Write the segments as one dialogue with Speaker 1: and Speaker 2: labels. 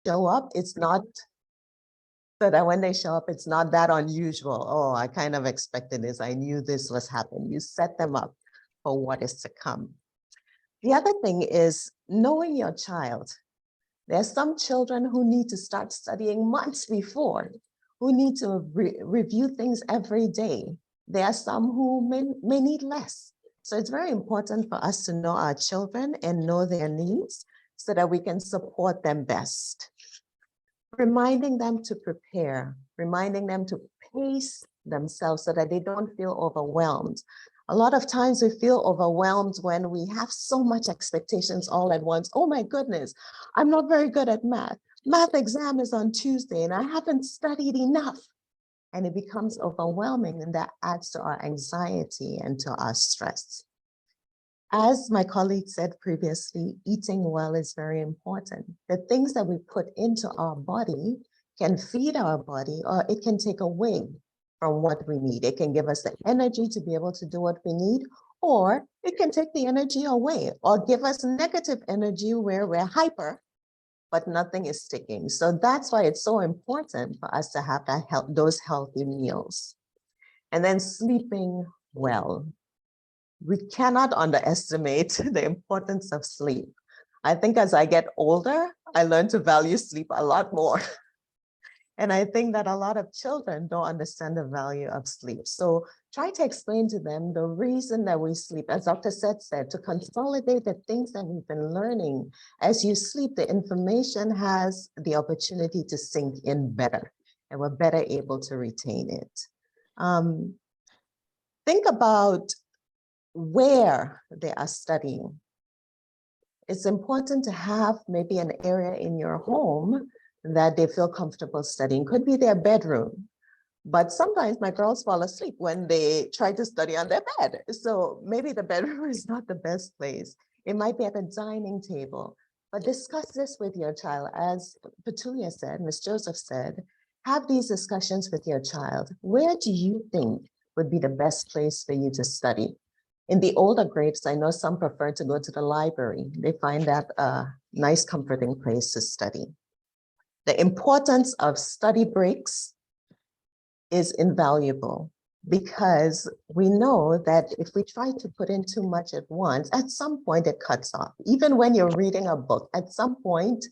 Speaker 1: show up, it's not so that when they show up, it's not that unusual. Oh, I kind of expected this. I knew this was happening. You set them up for what is to come. The other thing is knowing your child. There's some children who need to start studying months before, who need to review things every day. There are some who may need less. So it's very important for us to know our children and know their needs so that we can support them best. Reminding them to prepare, reminding them to pace themselves so that they don't feel overwhelmed. A lot of times we feel overwhelmed when we have so much expectations all at once. Oh my goodness, I'm not very good at math. Math exam is on Tuesday and I haven't studied enough. And it becomes overwhelming, and that adds to our anxiety and to our stress. As my colleague said previously, eating well is very important. The things that we put into our body can feed our body, or it can take away from what we need. It can give us the energy to be able to do what we need, or it can take the energy away or give us negative energy where we're hyper, but nothing is sticking. So that's why it's so important for us to have those healthy meals. And then sleeping well. We cannot underestimate the importance of sleep. I think as I get older, I learn to value sleep a lot more. And I think that a lot of children don't understand the value of sleep. So try to explain to them the reason that we sleep, as Dr. Seth said, to consolidate the things that we've been learning. As you sleep, the information has the opportunity to sink in better, and we're better able to retain it. Think about where they are studying. It's important to have maybe an area in your home that they feel comfortable studying. Could be their bedroom, but sometimes my girls fall asleep when they try to study on their bed. So maybe the bedroom is not the best place. It might be at a dining table, but discuss this with your child. As Petulia said, Ms. Joseph said, have these discussions with your child. Where do you think would be the best place for you to study? In the older grades, I know some prefer to go to the library. They find that a nice, comforting place to study. The importance of study breaks is invaluable because we know that if we try to put in too much at once, at some point it cuts off. Even when you're reading a book, at some point,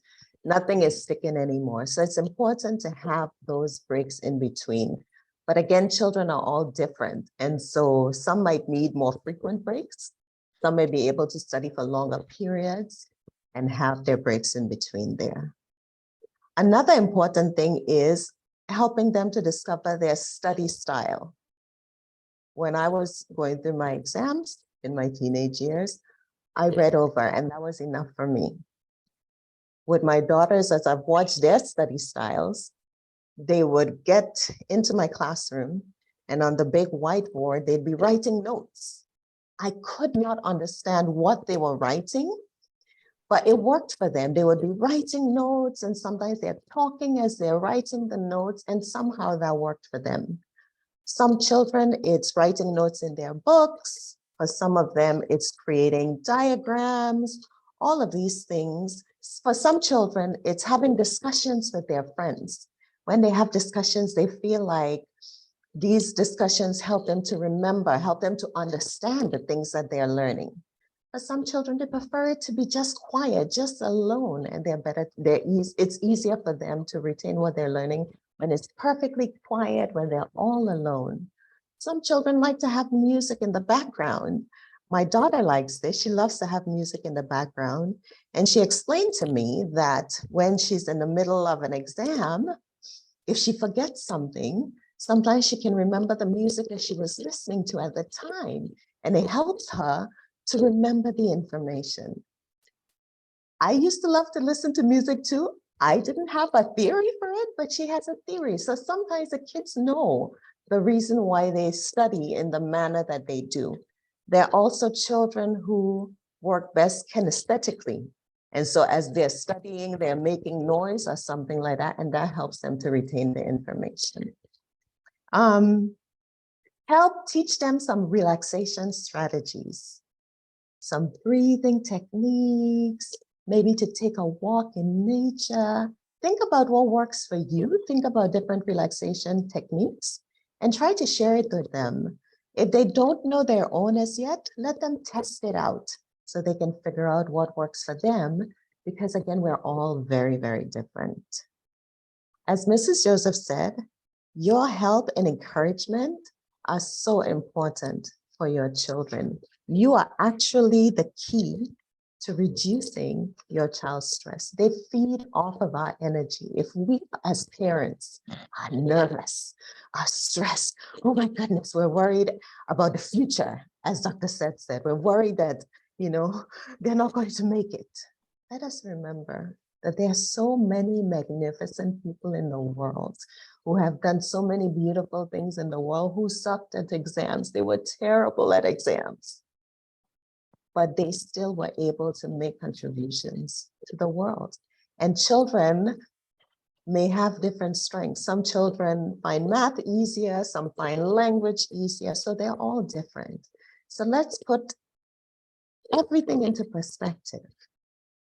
Speaker 1: nothing is sticking anymore. So it's important to have those breaks in between. But again, children are all different. And so some might need more frequent breaks. Some may be able to study for longer periods and have their breaks in between there. Another important thing is helping them to discover their study style. When I was going through my exams in my teenage years, I read over, and that was enough for me. With my daughters, as I've watched their study styles, they would get into my classroom, and on the big whiteboard, they'd be writing notes. I could not understand what they were writing, but it worked for them. They would be writing notes, and sometimes they're talking as they're writing the notes, and somehow that worked for them. Some children, it's writing notes in their books. For some of them, it's creating diagrams, all of these things. For some children, it's having discussions with their friends. When they have discussions, they feel like these discussions help them to remember, help them to understand the things that they're learning. For some children, they prefer it to be just quiet, just alone, and it's easier for them to retain what they're learning when it's perfectly quiet, when they're all alone. Some children like to have music in the background. My daughter likes this. She loves to have music in the background. And she explained to me that when she's in the middle of an exam, if she forgets something, sometimes she can remember the music that she was listening to at the time, and it helps her to remember the information. I used to love to listen to music too. I didn't have a theory for it, but she has a theory. So sometimes the kids know the reason why they study in the manner that they do. There are also children who work best kinesthetically. And so as they're studying, they're making noise or something like that, and that helps them to retain the information. Help teach them some relaxation strategies, some breathing techniques, maybe to take a walk in nature. think about what works for you. Think about different relaxation techniques and try to share it with them. If they don't know their own as yet, let them test it out so they can figure out what works for them, because again, we're all very, very different. As Mrs. Joseph said, your help and encouragement are so important for your children. You are actually the key to reducing your child's stress. They feed off of our energy. If we as parents are nervous, are stressed, oh my goodness, we're worried about the future, as Dr. Seth said, we're worried that, they're not going to make it. Let us remember that there are so many magnificent people in the world who have done so many beautiful things in the world, who sucked at exams. They were terrible at exams, but they still were able to make contributions to the world. And children may have different strengths. Some children find math easier, some find language easier, so they're all different. So let's put everything into perspective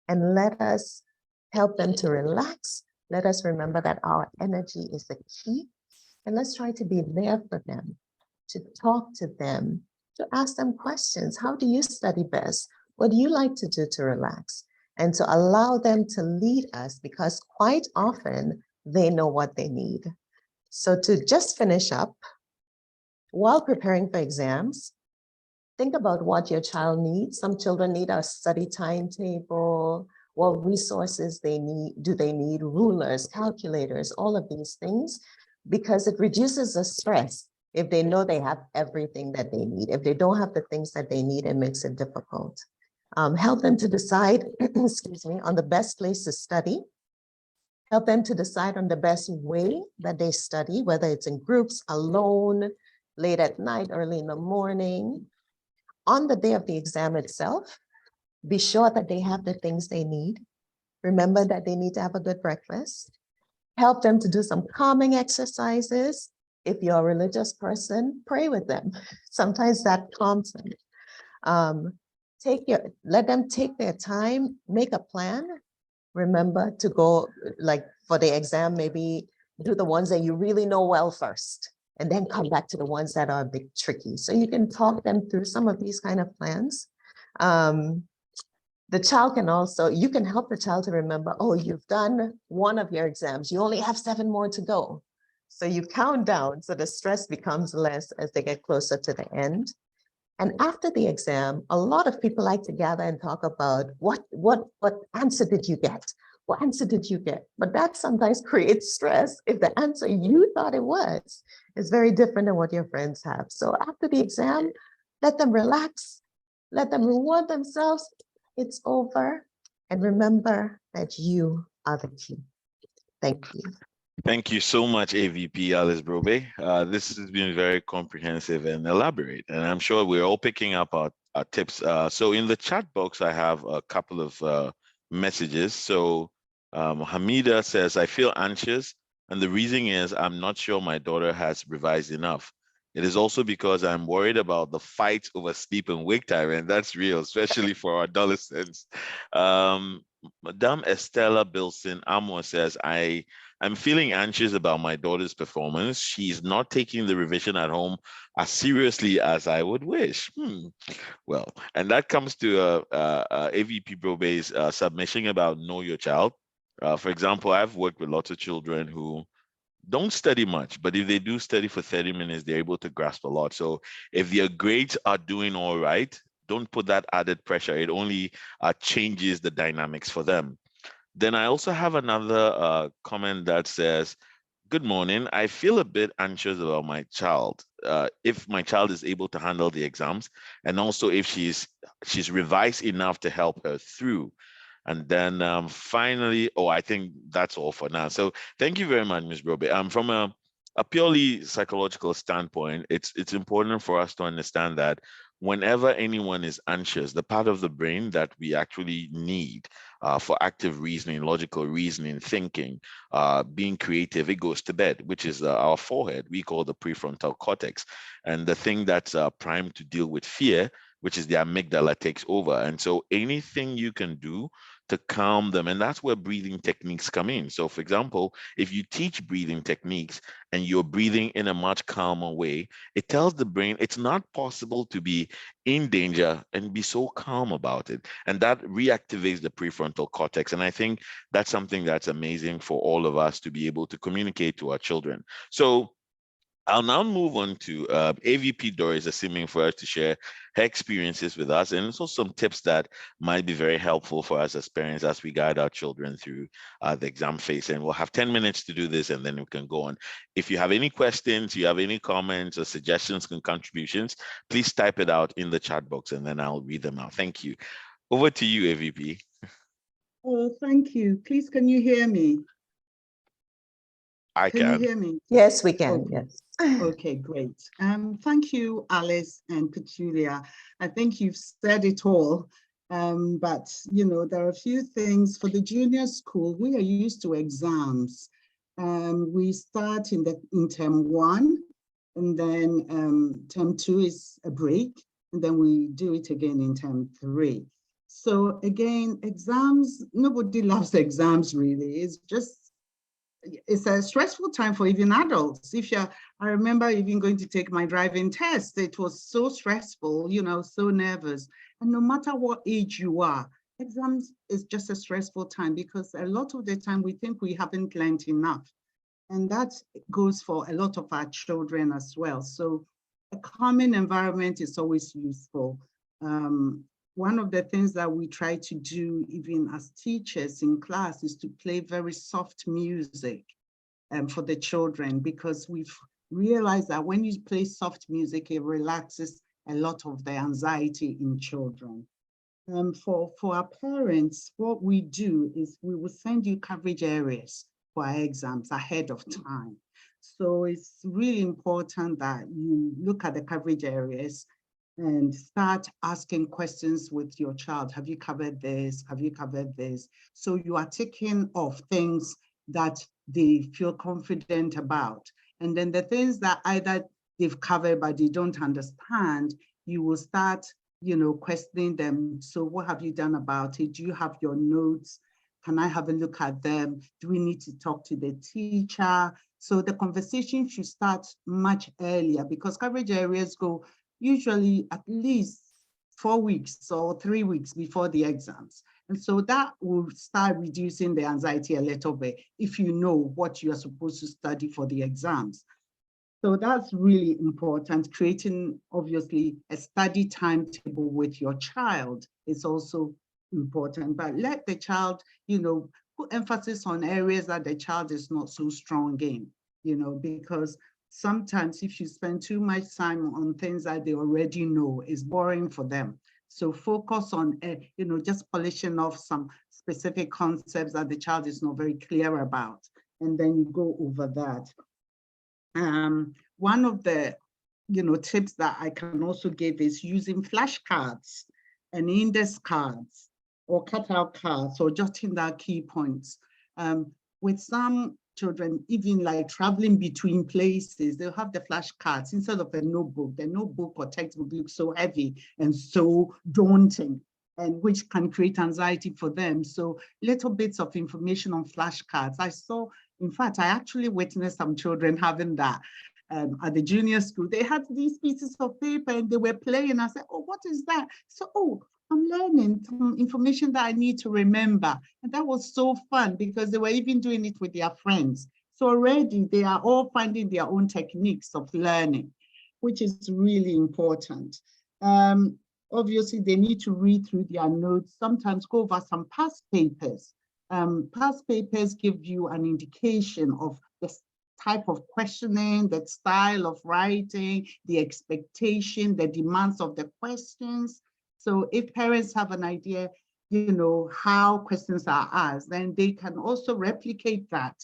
Speaker 1: and let us help them to relax. Let us remember that our energy is the key, and let's try to be there for them, to talk to them, to ask them questions. How do you study best? What do you like to do to relax? And to allow them to lead us, because quite often they know what they need. So to just finish up, while preparing for exams, think about what your child needs. Some children need a study timetable. What resources do they need? Rulers, calculators, all of these things, because it reduces the stress if they know they have everything that they need. If they don't have the things that they need, it makes it difficult. Help them to decide, excuse me, on the best place to study. Help them to decide on the best way that they study, whether it's in groups, alone, late at night, early in the morning. On the day of the exam itself, be sure that they have the things they need. Remember that they need to have a good breakfast. Help them to do some calming exercises. If you're a religious person, pray with them. Sometimes that calms them. Let them take their time, make a plan. Remember to go, like for the exam, maybe do the ones that you really know well first, and then come back to the ones that are a bit tricky. So you can talk them through some of these kind of plans. The child can also, you can help the child to remember, oh, you've done one of your exams. You only have 7 more to go. So you count down so the stress becomes less as they get closer to the end. And after the exam, a lot of people like to gather and talk about what answer did you get? What answer did you get? But that sometimes creates stress if the answer you thought it was is very different than what your friends have. So after the exam, let them relax, let them reward themselves. It's over. And remember that you are the key. Thank you.
Speaker 2: Thank you so much, AVP Alice Brobbey. This has been very comprehensive and elaborate, and I'm sure we're all picking up our tips. So in the chat box, I have a couple of messages. So Hamida says, I feel anxious, and the reason is I'm not sure my daughter has revised enough. It is also because I'm worried about the fight over sleep and wake time, and that's real, especially for our adolescents. Madame Estella Bilson Amo says, I'm feeling anxious about my daughter's performance. She's not taking the revision at home as seriously as I would wish. Well, and that comes to AVP Brobbey's submission about know your child. For example, I've worked with lots of children who don't study much, but if they do study for 30 minutes, they're able to grasp a lot. So if their grades are doing all right, don't put that added pressure. It only changes the dynamics for them. Then I also have another comment that says, good morning. I feel a bit anxious about my child. If my child is able to handle the exams, and also if she's revised enough to help her through. And then finally, I think that's all for now. So thank you very much, Ms. Brobbey. From a purely psychological standpoint, it's important for us to understand that whenever anyone is anxious, the part of the brain that we actually need for active reasoning, logical reasoning, thinking, being creative, it goes to bed, which is our forehead. We call the prefrontal cortex. And the thing that's primed to deal with fear, which is the amygdala, takes over. And so anything you can do to calm them. And that's where breathing techniques come in. So for example, if you teach breathing techniques and you're breathing in a much calmer way, it tells the brain it's not possible to be in danger and be so calm about it. And that reactivates the prefrontal cortex. And I think that's something that's amazing for all of us to be able to communicate to our children. So I'll now move on to AVP Doris Asimeng for us to share her experiences with us and also some tips that might be very helpful for us as parents as we guide our children through the exam phase. And we'll have 10 minutes to do this and then we can go on. If you have any questions, you have any comments or suggestions and contributions, please type it out in the chat box and then I'll read them out. Thank you. Over to you, AVP.
Speaker 3: Oh, thank you. Please, can you hear me?
Speaker 2: I
Speaker 3: Can you
Speaker 2: can.
Speaker 3: hear me?
Speaker 1: Yes, we can.
Speaker 3: Okay.
Speaker 1: Yes.
Speaker 3: Okay, great. Thank you, Alice and Petulia. I think you've said it all, but you know, there are a few things for the junior school. We are used to exams. We start in term 1, and then term 2 is a break, and then we do it again in term 3. So again, exams, nobody loves exams really. It's a stressful time for even adults. I remember even going to take my driving test. It was so stressful, you know, so nervous. And no matter what age you are, exams is just a stressful time because a lot of the time we think we haven't learned enough. And that goes for a lot of our children as well. So a calming environment is always useful. One of the things that we try to do, even as teachers in class, is to play very soft music for the children, because we've realized that when you play soft music, it relaxes a lot of the anxiety in children. For our parents, what we do is we will send you coverage areas for our exams ahead of time. So it's really important that you look at the coverage areas and start asking questions with your child. Have you covered this? Have you covered this? So you are taking off things that they feel confident about. And then the things that either they've covered but they don't understand, you will start, you know, questioning them. So what have you done about it? Do you have your notes? Can I have a look at them? Do we need to talk to the teacher? So the conversation should start much earlier, because coverage areas go usually at least 4 weeks or 3 weeks before the exams. And so that will start reducing the anxiety a little bit if you know what you are supposed to study for the exams. So that's really important. Creating, obviously, a study timetable with your child is also important, but let the child, you know, put emphasis on areas that the child is not so strong in, you know, because sometimes if you spend too much time on things that they already know, it's boring for them. So focus on, you know, just polishing off some specific concepts that the child is not very clear about, and then you go over that. One of the, you know, tips that I can also give is using flashcards and index cards or cutout cards, or jotting down key points. With some children, even like traveling between places, they'll have the flashcards instead of a notebook. The notebook or textbook looks so heavy and so daunting, and which can create anxiety for them. So little bits of information on flashcards. In fact, I actually witnessed some children having that at the junior school. They had these pieces of paper and they were playing. I said, oh, what is that? So, oh, I'm learning some information that I need to remember. And that was so fun because they were even doing it with their friends. So already they are all finding their own techniques of learning, which is really important. Obviously, they need to read through their notes, sometimes go over some past papers. Past papers give you an indication of the type of questioning, the style of writing, the expectation, the demands of the questions. So if parents have an idea, you know, how questions are asked, then they can also replicate that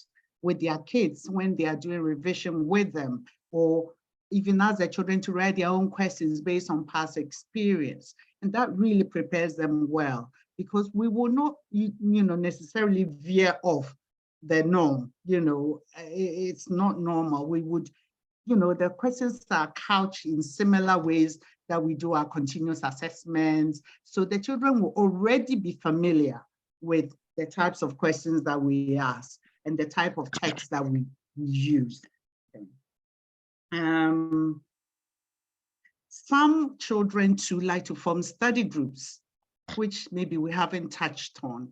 Speaker 3: with their kids when they are doing revision with them, or even ask their children to write their own questions based on past experience. And that really prepares them well, because we will not, you know, necessarily veer off the norm. You know, it's not normal. We would, you know, the questions are couched in similar ways that we do our continuous assessments. So the children will already be familiar with the types of questions that we ask and the type of text that we use. Some children too like to form study groups, which maybe we haven't touched on.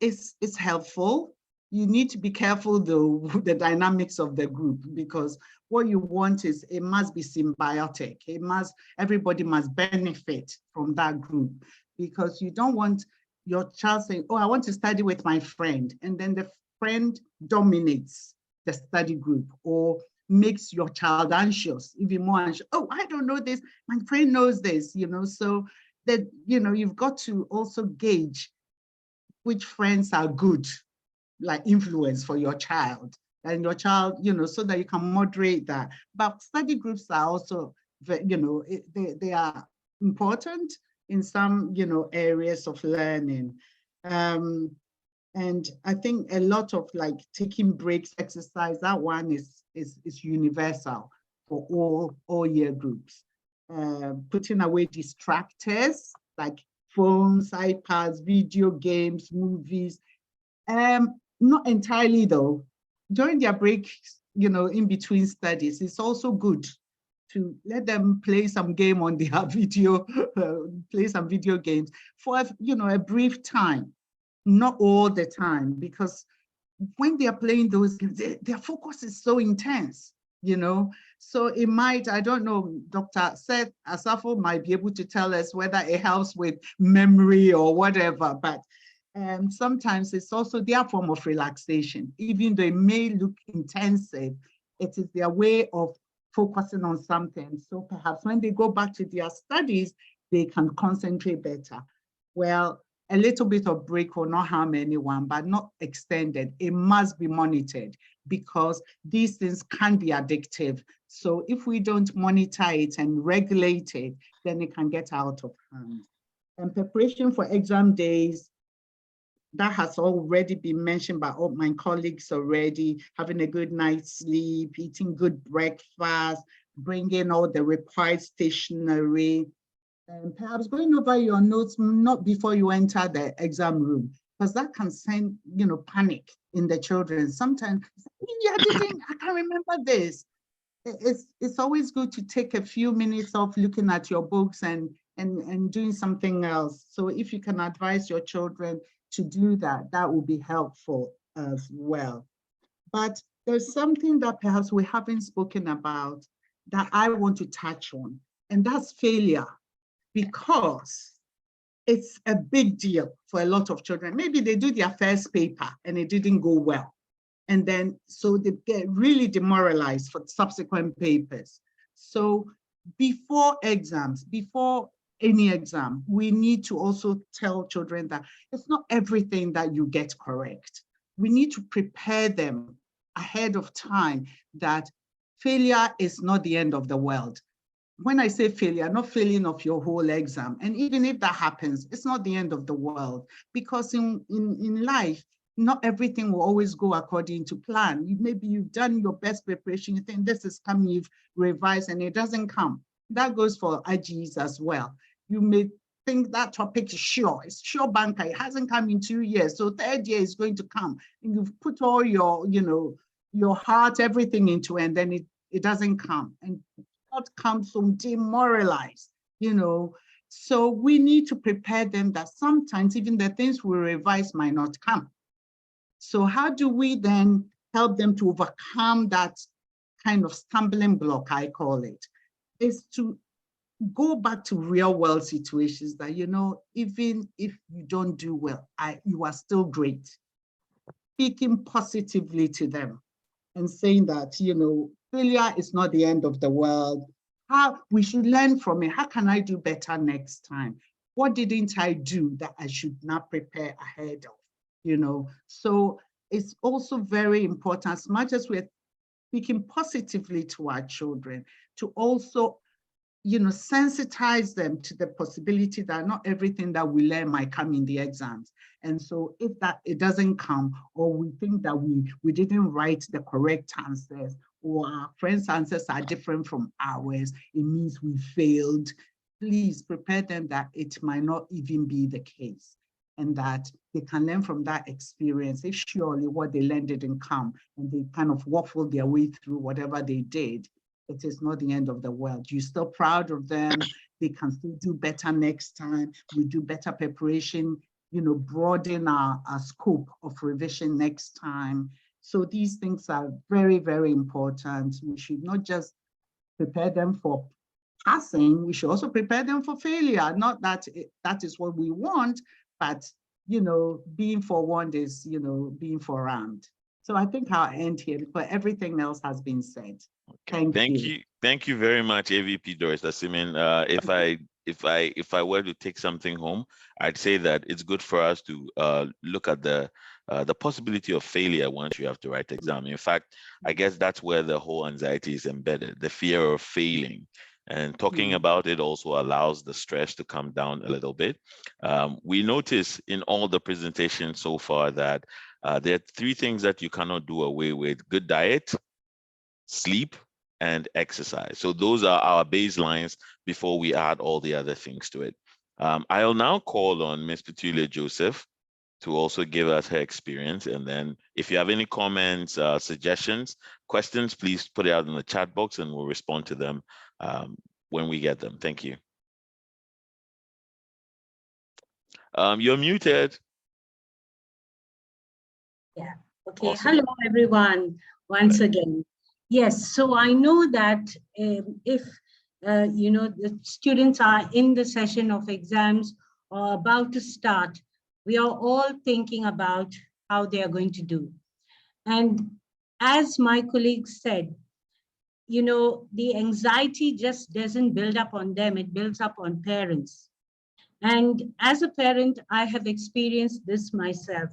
Speaker 3: It's helpful. You need to be careful though, the dynamics of the group, because what you want is it must be symbiotic. Everybody must benefit from that group, because you don't want your child saying, oh, I want to study with my friend, and then the friend dominates the study group or makes your child anxious, even more anxious. Oh, I don't know this, my friend knows this, so that, you've got to also gauge which friends are good, like influence for your child, and your child, so that you can moderate that. But study groups are also, they are important in some, areas of learning. And I think a lot of like taking breaks exercise, that one is universal for all year groups. Putting away distractors like phones, iPads, video games, movies. Not entirely though. During their breaks, in between studies, it's also good to let them play some game on their video, play some video games for a brief time, not all the time, because when they are playing those games, their focus is so intense, So it might, I don't know, Dr. Seth Asafo might be able to tell us whether it helps with memory or whatever, but sometimes it's also their form of relaxation. Even though it may look intensive, it is their way of focusing on something. So perhaps when they go back to their studies, they can concentrate better. Well, a little bit of break will not harm anyone, but not extended. It must be monitored, because these things can be addictive. So if we don't monitor it and regulate it, then it can get out of hand. And preparation for exam days, that has already been mentioned by all my colleagues already, having a good night's sleep, eating good breakfast, bringing all the required stationery, and perhaps going over your notes not before you enter the exam room, because that can send, panic in the children. Sometimes, I can't remember this. It's always good to take a few minutes off looking at your books and doing something else. So if you can advise your children to do that, that will be helpful as well. But there's something that perhaps we haven't spoken about that I want to touch on, and that's failure, because it's a big deal for a lot of children. Maybe they do their first paper and it didn't go well. And then, so they get really demoralized for subsequent papers. So before exams, before any exam, we need to also tell children that it's not everything that you get correct. We need to prepare them ahead of time that failure is not the end of the world. When I say failure, not failing of your whole exam. And even if that happens, it's not the end of the world, because in life, not everything will always go according to plan. Maybe you've done your best preparation, you think this is coming, you've revised, and it doesn't come. That goes for IGs as well. You may think that topic is sure, it's sure banker, it hasn't come in 2 years, so third year is going to come. And you've put all your, your heart, everything into it, and then it doesn't come. And not come so demoralized, So we need to prepare them that sometimes even the things we revise might not come. So how do we then help them to overcome that kind of stumbling block, I call it, is to go back to real world situations that, even if you don't do well, you are still great. Speaking positively to them and saying that, failure is not the end of the world. How we should learn from it. How can I do better next time? What didn't I do that I should not prepare ahead of? So it's also very important, as much as we're speaking positively to our children, to also, sensitize them to the possibility that not everything that we learn might come in the exams. And so if it doesn't come, or we think that we didn't write the correct answers, or our friends' answers are different from ours, it means we failed. Please prepare them that it might not even be the case. and that they can learn from that experience. If surely what they learned didn't come and they kind of waffled their way through whatever they did, it is not the end of the world. You're still proud of them. They can still do better next time. We do better preparation, broaden our scope of revision next time. So these things are very, very important. We should not just prepare them for passing, we should also prepare them for failure. Not that that is what we want, but being forewarned is being forearmed. So I think I'll end here because everything else has been said.
Speaker 2: Okay. Thank you very much, AVP Doris Asimeng. If I were to take something home, I'd say that it's good for us to look at the possibility of failure once you have to write the exam. In fact, I guess that's where the whole anxiety is embedded, the fear of failing. And talking about it also allows the stress to come down a little bit. We notice in all the presentations so far that there are 3 things that you cannot do away with: good diet, sleep, and exercise. So those are our baselines before we add all the other things to it. I'll now call on Ms. Petulia Joseph to also give us her experience. And then if you have any comments, suggestions, questions, please put it out in the chat box and we'll respond to them when we get them. Thank you. You're muted.
Speaker 4: Yeah. Okay.
Speaker 2: Awesome.
Speaker 4: Hello, everyone. Once again. Yes. So I know that if the students are in the session of exams or about to start, we are all thinking about how they are going to do. And as my colleague said, the anxiety just doesn't build up on them, it builds up on parents. And as a parent, I have experienced this myself.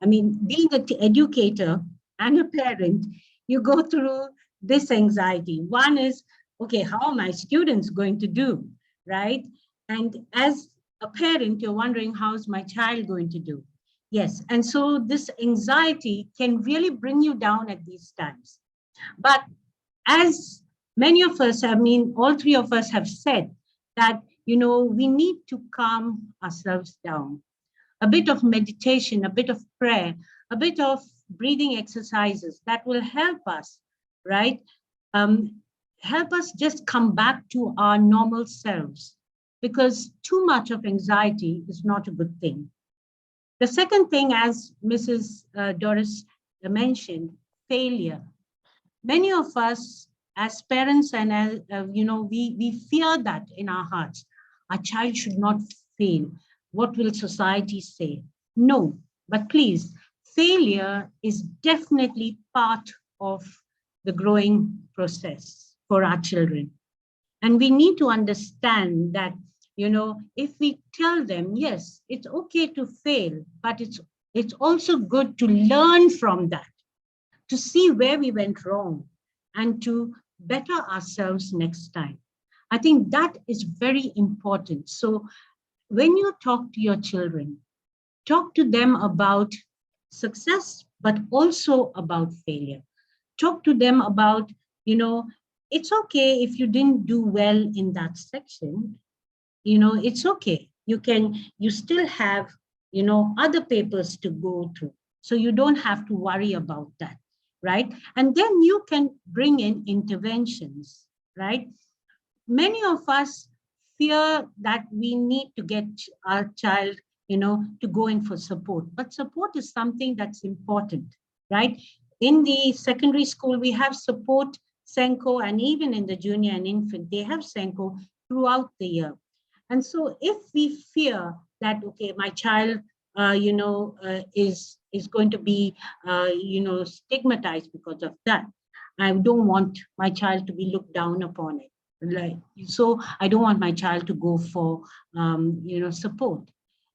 Speaker 4: I mean, being an educator and a parent, you go through this anxiety. One is, okay, how are my students going to do, right? And as a parent, you're wondering, how's my child going to do? Yes, and so this anxiety can really bring you down at these times. But as many of us, I mean, all 3 of us have said that, we need to calm ourselves down. A bit of meditation, a bit of prayer, a bit of breathing exercises that will help us, right? Help us just come back to our normal selves, because too much of anxiety is not a good thing. The second thing, as Mrs. Doris mentioned, failure. Many of us as parents and as, we fear that in our hearts. Our child should not fail. What will society say? No, but please, failure is definitely part of the growing process for our children. And we need to understand that, if we tell them, yes, it's okay to fail, but it's also good to learn from that, to see where we went wrong and to better ourselves next time. I think that is very important. So when you talk to your children, talk to them about success, but also about failure. Talk to them about, it's okay if you didn't do well in that section. It's okay. You still have, other papers to go through. So you don't have to worry about that, right? And then you can bring in interventions, right? Many of us fear that we need to get our child, to go in for support, but support is something that's important, right? In the secondary school, we have support, SENCO, and even in the junior and infant, they have SENCO throughout the year. And so if we fear that, okay, my child, is going to be, stigmatized because of that, I don't want my child to be looked down upon it. So I don't want my child to go for, support,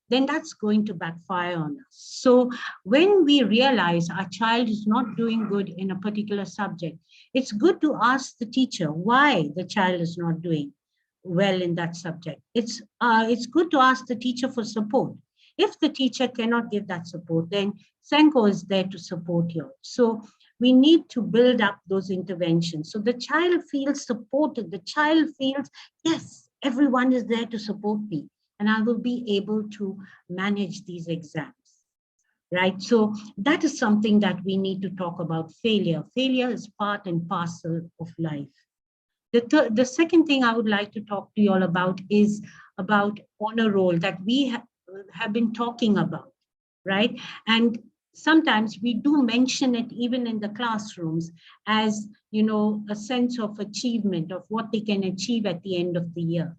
Speaker 4: then that's going to backfire on us. So when we realize our child is not doing good in a particular subject, it's good to ask the teacher why the child is not doing well in that subject. It's good to ask the teacher for support. If the teacher cannot give that support, then SENCO is there to support you. So we need to build up those interventions. So the child feels supported. The child feels, yes, everyone is there to support me. and I will be able to manage these exams. Right? So that is something that we need to talk about. Failure. Failure is part and parcel of life. The second thing I would like to talk to you all about is about honor roll that we have been talking about, right? And sometimes we do mention it even in the classrooms as, you know, a sense of achievement of what they can achieve at the end of the year.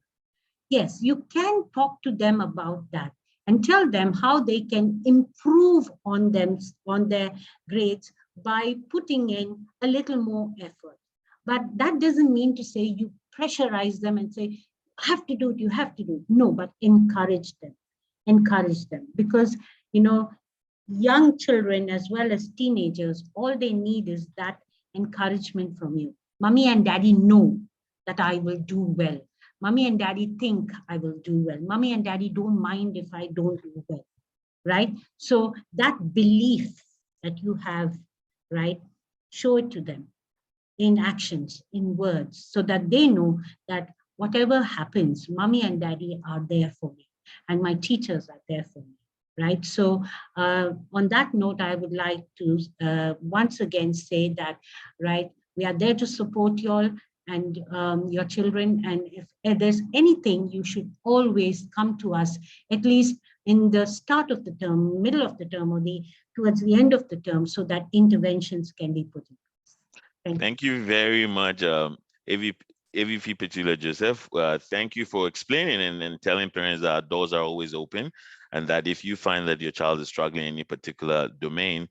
Speaker 4: Yes, you can talk to them about that and tell them how they can improve on their grades by putting in a little more effort. But that doesn't mean to say you pressurize them and say, have to do it, you have to do it. No, but encourage them, because, you know, young children as well as teenagers, all they need is that encouragement from you. Mommy and daddy know that I will do well. Mommy and daddy think I will do well. Mommy and daddy don't mind if I don't do well, right? So that belief that you have, right, show it to them in actions, in words, so that they know that whatever happens, mommy and daddy are there for me, and my teachers are there for me, right? So on that note, I would like to once again say that, right, we are there to support you all and your children. And if there's anything, you should always come to us, at least in the start of the term, middle of the term, or towards the end of the term, so that interventions can be put in.
Speaker 2: Thank you very much, AVP Petulia Joseph. Thank you for explaining and telling parents that our doors are always open, and that if you find that your child is struggling in any particular domain,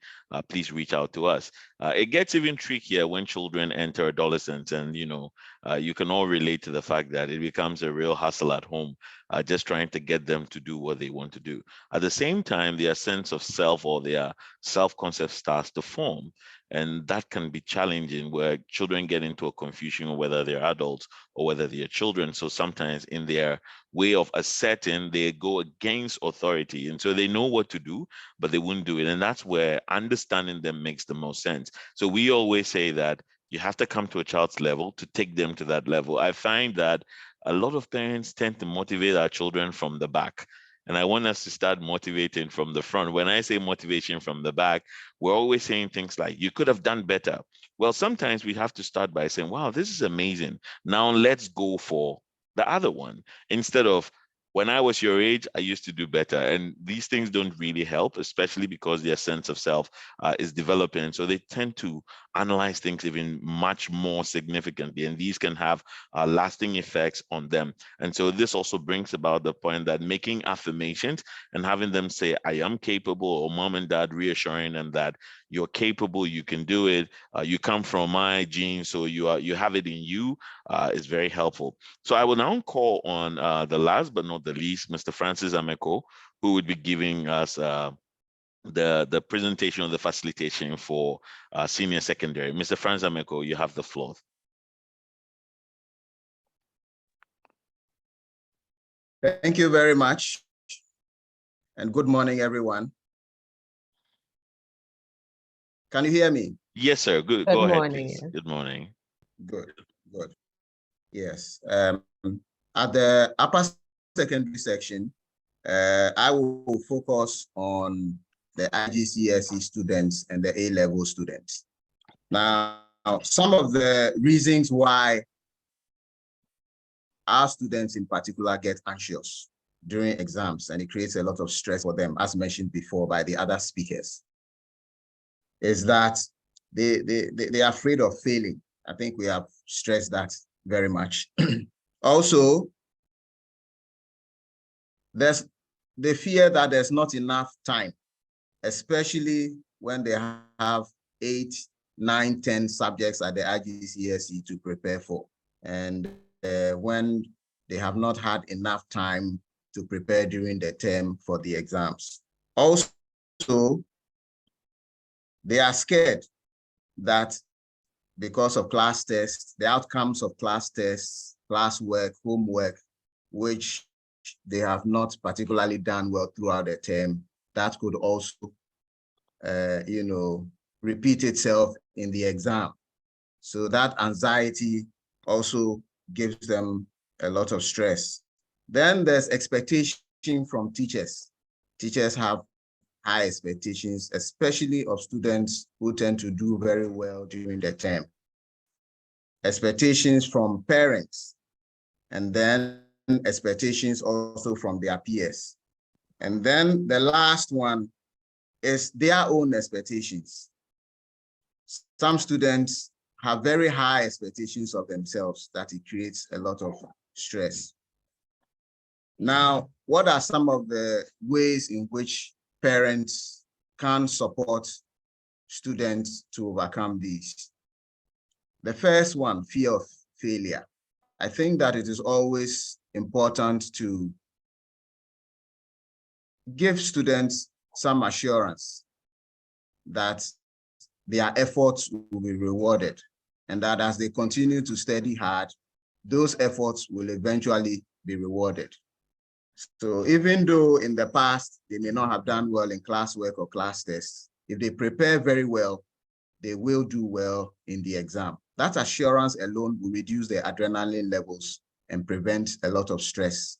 Speaker 2: please reach out to us. It gets even trickier when children enter adolescence, and you can all relate to the fact that it becomes a real hustle at home, just trying to get them to do what they want to do. At the same time, their sense of self or their self-concept starts to form. And that can be challenging, where children get into a confusion of whether they're adults or whether they're children. So sometimes in their way of asserting, they go against authority. And so they know what to do, but they wouldn't do it. And that's where understanding them makes the most sense. So we always say that you have to come to a child's level to take them to that level. I find that a lot of parents tend to motivate our children from the back. And I want us to start motivating from the front. When I say motivation from the back, we're always saying things like, you could have done better. Well, sometimes we have to start by saying, wow, this is amazing. Now let's go for the other one. Instead of, when I was your age, I used to do better. And these things don't really help, especially because their sense of self is developing. So they tend to analyze things even much more significantly. And these can have lasting effects on them. And so this also brings about the point that making affirmations and having them say, I am capable, or mom and dad reassuring them that you're capable, you can do it, you come from my genes, so you have it in you, is very helpful. So I will now call on the last but not the least, Mr. Francis Ameko, who would be giving us the presentation of the facilitation for senior secondary. Mr. Francis Ameko, you have the floor.
Speaker 5: Thank you very much. And good morning, everyone. Can you hear me?
Speaker 2: Yes, sir. Good. Go ahead, please. Good morning.
Speaker 5: Good. Yes. At the upper secondary section, I will focus on the IGCSE students and the A-level students. Now, some of the reasons why our students in particular get anxious during exams, and it creates a lot of stress for them, as mentioned before by the other speakers, is that they are afraid of failing. I think we have stressed that very much. Also, there's the fear that there's not enough time, especially when they have 8, 9, 10 subjects at the IGCSE to prepare for. And when they have not had enough time to prepare during the term for the exams. Also, they are scared that because of class tests, the outcomes of class tests, classwork, homework, which they have not particularly done well throughout the term, that could also, repeat itself in the exam. So that anxiety also gives them a lot of stress. Then there's expectation from teachers. Teachers have high expectations, especially of students who tend to do very well during the term. Expectations from parents, and then expectations also from their peers. And then the last one is their own expectations. Some students have very high expectations of themselves that it creates a lot of stress. Now, what are some of the ways in which parents can support students to overcome these? The first one, fear of failure. I think that it is always important to give students some assurance that their efforts will be rewarded, and that as they continue to study hard, those efforts will eventually be rewarded. So even though in the past they may not have done well in classwork or class tests, if they prepare very well, they will do well in the exam. That assurance alone will reduce their adrenaline levels and prevent a lot of stress.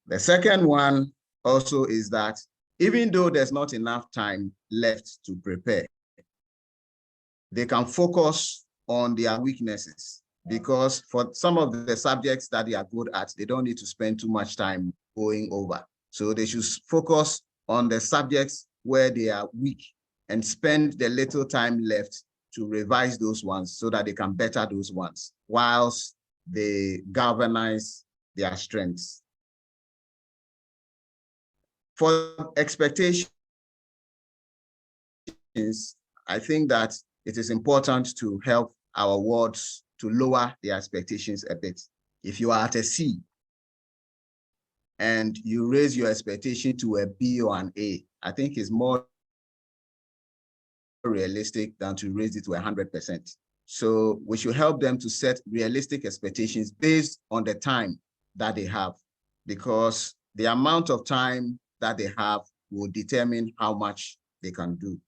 Speaker 5: The second one also is that even though there's not enough time left to prepare, they can focus on their weaknesses, because for some of the subjects that they are good at, they don't need to spend too much time going over. So they should focus on the subjects where they are weak and spend the little time left to revise those ones so that they can better those ones whilst they galvanize their strengths. For expectations, I think that it is important to help our wards to lower their expectations a bit. If you are at a C and you raise your expectation to a B or an A, I think it's more realistic than to raise it to 100%. So we should help them to set realistic expectations based on the time that they have, because the amount of time that they have will determine how much they can do.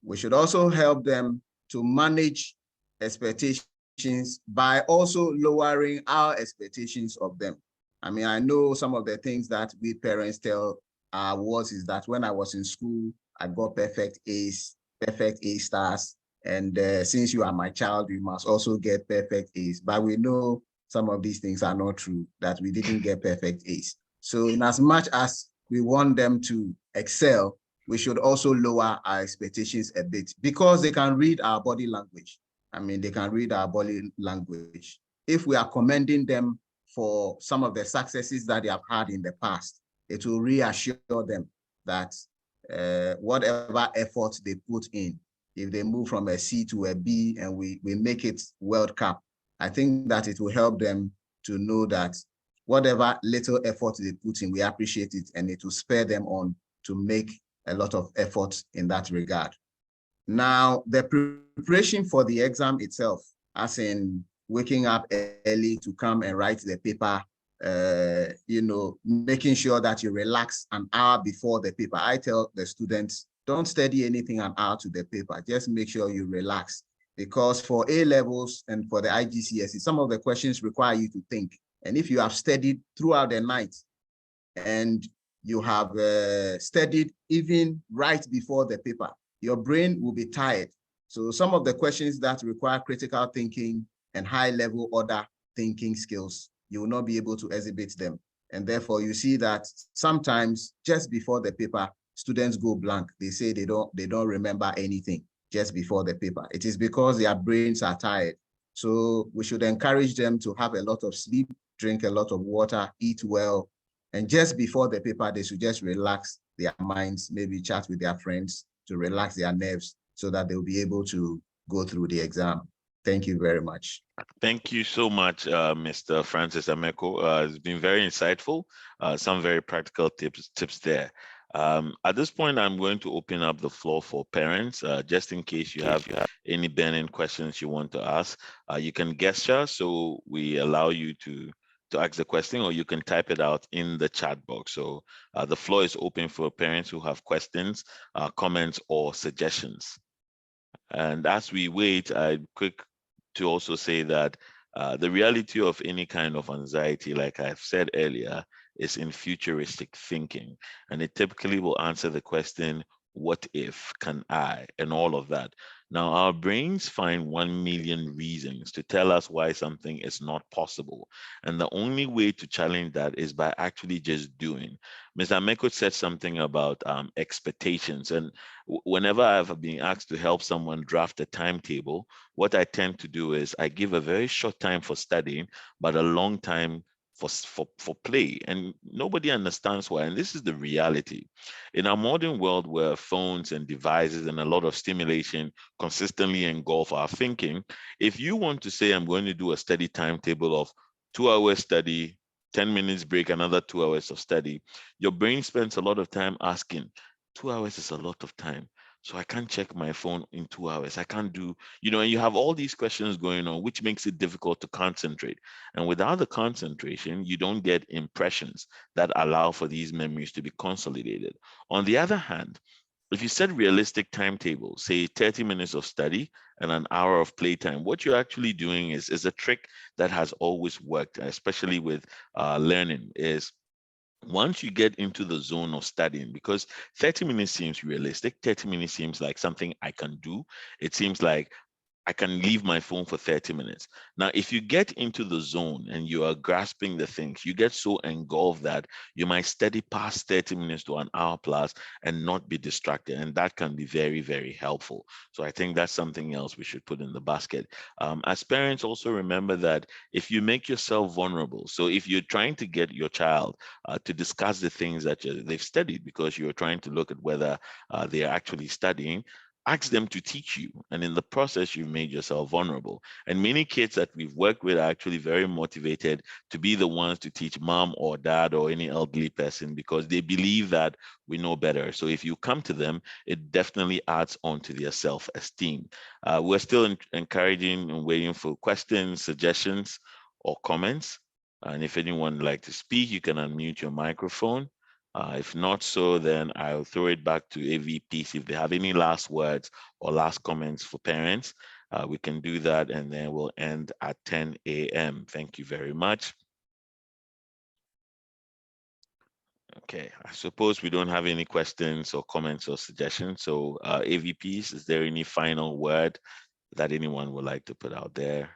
Speaker 5: We should also help them to manage expectations by also lowering our expectations of them. I mean, I know some of the things that we parents tell our wards is that when I was in school, I got perfect A's, perfect A stars, and since you are my child, you must also get perfect A's. But we know some of these things are not true, that we didn't get perfect A's. So in as much as we want them to excel, we should also lower our expectations a bit, because they can read our body language. I mean, they can read our body language. If we are commending them for some of the successes that they have had in the past, it will reassure them that whatever effort they put in, if they move from a C to a B and we make it World Cup, I think that it will help them to know that whatever little effort they put in, we appreciate it, and it will spur them on to make a lot of effort in that regard. Now, the preparation for the exam itself, as in waking up early to come and write the paper, making sure that you relax an hour before the paper. I tell the students, don't study anything an hour to the paper. Just make sure you relax, because for A levels and for the IGCSE, some of the questions require you to think. And if you have studied throughout the night and you have studied even right before the paper, your brain will be tired. So some of the questions that require critical thinking and high-level order thinking skills, you will not be able to exhibit them. And therefore, you see that sometimes just before the paper, students go blank. They say they don't remember anything just before the paper. It is because their brains are tired. So we should encourage them to have a lot of sleep, drink a lot of water, eat well, and just before the paper, they should just relax their minds, maybe chat with their friends to relax their nerves so that they'll be able to go through the exam. Thank you very much.
Speaker 2: Thank you so much, Mr. Francis Ameko. It's been very insightful. Some very practical tips there. At this point, I'm going to open up the floor for parents, just in case you have any burning questions you want to ask. You can gesture, so we allow you to ask the question, or you can type it out in the chat box. So the floor is open for parents who have questions, comments, or suggestions. And as we wait, I'm quick to also say that the reality of any kind of anxiety, like I've said earlier, is in futuristic thinking. And it typically will answer the question, what if, can I, and all of that. Now, our brains find 1 million reasons to tell us why something is not possible. And the only way to challenge that is by actually just doing. Ms. Ameko said something about expectations. And whenever I've been asked to help someone draft a timetable, what I tend to do is I give a very short time for studying, but a long time for play, and nobody understands why. And this is the reality. In our modern world where phones and devices and a lot of stimulation consistently engulf our thinking, if you want to say, I'm going to do a study timetable of 2 hours study, 10 minutes break, another 2 hours of study, your brain spends a lot of time asking, 2 hours is a lot of time. So I can't check my phone in 2 hours. I can't do, and you have all these questions going on, which makes it difficult to concentrate. And without the concentration, you don't get impressions that allow for these memories to be consolidated. On the other hand, if you set realistic timetables, say 30 minutes of study and an hour of playtime, what you're actually doing is a trick that has always worked, especially with learning, is once you get into the zone of studying, because 30 minutes seems realistic, 30 minutes seems like something I can do. It seems like I can leave my phone for 30 minutes. Now, if you get into the zone and you are grasping the things, you get so engulfed that you might study past 30 minutes to an hour plus and not be distracted. And that can be very, very helpful. So I think that's something else we should put in the basket. As parents, also remember that if you make yourself vulnerable, so if you're trying to get your child to discuss the things that they've studied because you're trying to look at whether they are actually studying, ask them to teach you. And in the process, you've made yourself vulnerable. And many kids that we've worked with are actually very motivated to be the ones to teach mom or dad or any elderly person because they believe that we know better. So if you come to them, it definitely adds on to their self-esteem. We're still encouraging and waiting for questions, suggestions, or comments. And if anyone would like to speak, you can unmute your microphone. If not so, then I'll throw it back to AVPs. If they have any last words or last comments for parents, we can do that, and then we'll end at 10 a.m. Thank you very much. Okay, I suppose we don't have any questions or comments or suggestions. So AVPs, is there any final word that anyone would like to put out there?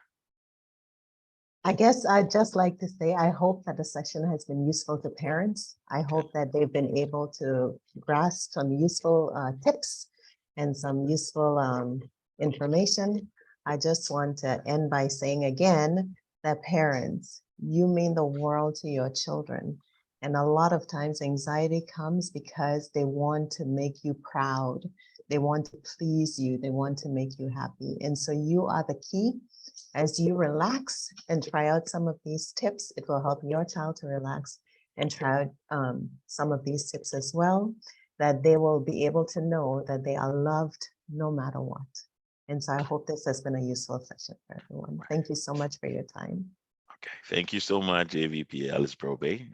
Speaker 1: I guess I'd just like to say, I hope that the session has been useful to parents. I hope that they've been able to grasp some useful tips and some useful information. I just want to end by saying again that parents, you mean the world to your children. And a lot of times anxiety comes because they want to make you proud. They want to please you. They want to make you happy. And so you are the key. As you relax and try out some of these tips, it will help your child to relax and try out some of these tips as well, that they will be able to know that they are loved no matter what. And so I hope this has been a useful session for everyone. Thank you so much for your time.
Speaker 2: Okay, thank you so much, AVP Alice Brobbey.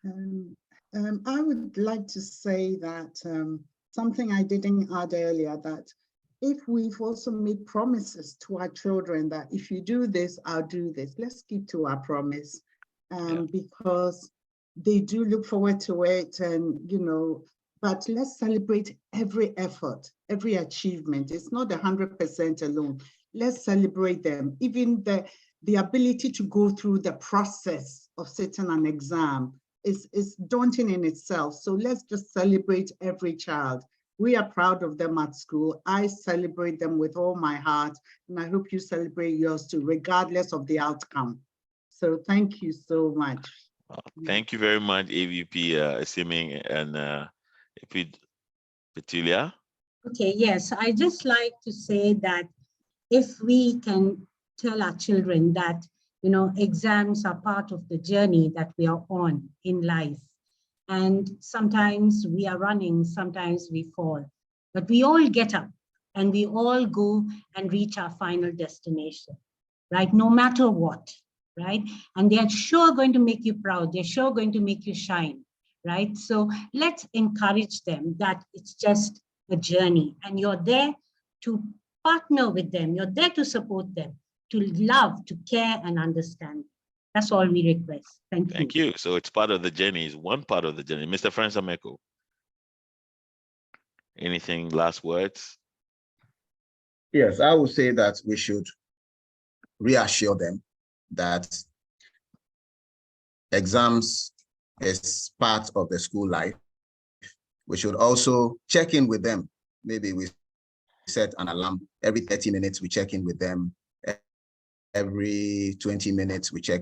Speaker 3: I would like to say that something I didn't add earlier, that if we've also made promises to our children that if you do this, I'll do this, let's keep to our promise, because they do look forward to it, and but let's celebrate every effort, every achievement. It's not 100% alone. Let's celebrate them. Even the ability to go through the process of sitting an exam is daunting in itself. So let's just celebrate every child. We are proud of them at school. I celebrate them with all my heart, and I hope you celebrate yours too, regardless of the outcome. So thank you so much.
Speaker 2: Thank you very much, AVP Asimeng and Petulia.
Speaker 4: Okay, yes, I just like to say that if we can tell our children that, exams are part of the journey that we are on in life. And sometimes we are running, sometimes we fall, but we all get up and we all go and reach our final destination, right? No matter what, right? And they're sure going to make you proud. They're sure going to make you shine, right? So let's encourage them that it's just a journey, and you're there to partner with them. You're there to support them, to love, to care and understand. That's all we request. Thank you.
Speaker 2: Thank you. So it's part of the journey, is one part of the journey. Mr. Francis Ameko, anything, last words?
Speaker 5: Yes, I would say that we should reassure them that exams is part of the school life. We should also check in with them. Maybe we set an alarm every 30 minutes, we check in with them. Every 20 minutes, we check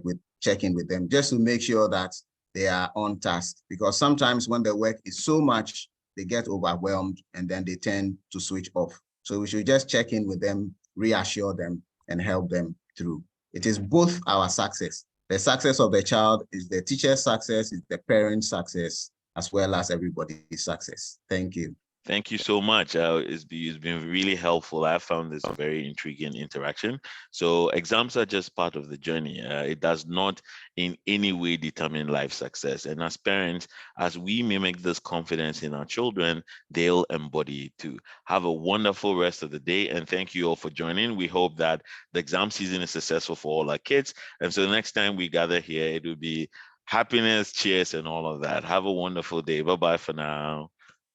Speaker 5: in with them, just to make sure that they are on task. Because sometimes when the work is so much, they get overwhelmed and then they tend to switch off. So we should just check in with them, reassure them, and help them through. It is both our success. The success of the child is the teacher's success, is the parent's success, as well as everybody's success. Thank you.
Speaker 2: Thank you so much. It's been really helpful. I found this a very intriguing interaction. So exams are just part of the journey. It does not in any way determine life success. And as parents, as we mimic this confidence in our children, they'll embody it too. Have a wonderful rest of the day. And thank you all for joining. We hope that the exam season is successful for all our kids. And so the next time we gather here, it will be happiness, cheers, and all of that. Have a wonderful day. Bye-bye for now.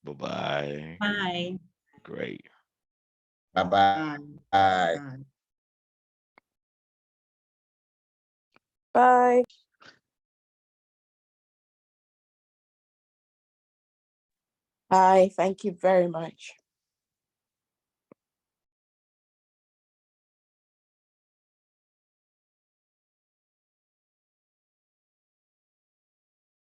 Speaker 2: Bye-bye.
Speaker 4: Bye.
Speaker 2: Great.
Speaker 5: Bye-bye.
Speaker 3: Bye.
Speaker 6: Bye. Bye. Thank you very much.